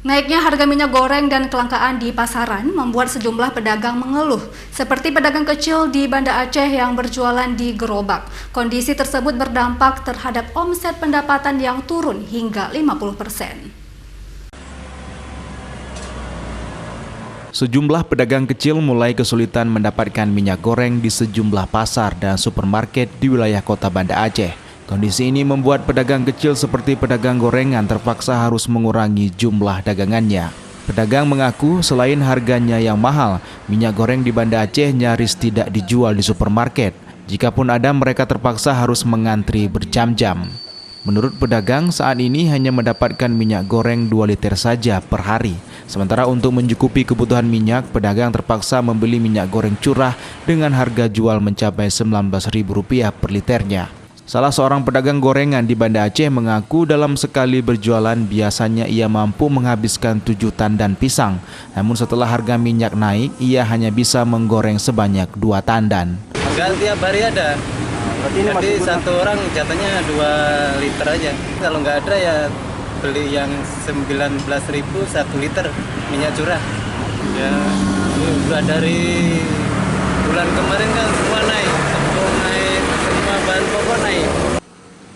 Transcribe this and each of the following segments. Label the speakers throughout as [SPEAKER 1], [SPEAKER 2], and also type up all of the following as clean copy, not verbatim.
[SPEAKER 1] Naiknya harga minyak goreng dan kelangkaan di pasaran membuat sejumlah pedagang mengeluh, seperti pedagang kecil di Banda Aceh yang berjualan di gerobak. Kondisi tersebut berdampak terhadap omset pendapatan yang turun hingga 50%.
[SPEAKER 2] Sejumlah pedagang kecil mulai kesulitan mendapatkan minyak goreng di sejumlah pasar dan supermarket di wilayah kota Banda Aceh. Kondisi ini membuat pedagang kecil seperti pedagang gorengan terpaksa harus mengurangi jumlah dagangannya. Pedagang mengaku selain harganya yang mahal, minyak goreng di Banda Aceh nyaris tidak dijual di supermarket. Jikapun ada, mereka terpaksa harus mengantri berjam-jam. Menurut pedagang, saat ini hanya mendapatkan minyak goreng 2 liter saja per hari. Sementara untuk mencukupi kebutuhan minyak, pedagang terpaksa membeli minyak goreng curah dengan harga jual mencapai Rp19.000 per liternya. Salah seorang pedagang gorengan di Banda Aceh mengaku dalam sekali berjualan biasanya ia mampu menghabiskan 7 tandan pisang. Namun setelah harga minyak naik, ia hanya bisa menggoreng sebanyak 2 tandan.
[SPEAKER 3] Enggak tiap hari ada. Jadi satu orang jatahnya 2 liter aja. Kalau nggak ada ya beli yang 19.000 1 liter minyak curah. Ya udah dari bulan kemarin kan semua naik. Bahan pokok naik.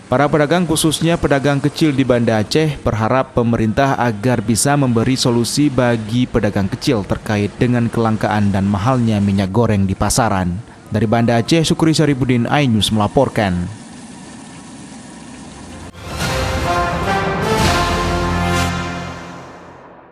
[SPEAKER 2] Para pedagang khususnya pedagang kecil di Banda Aceh berharap pemerintah agar bisa memberi solusi bagi pedagang kecil terkait dengan kelangkaan dan mahalnya minyak goreng di pasaran. Dari Banda Aceh, Syukri Syarifuddin, iNews melaporkan.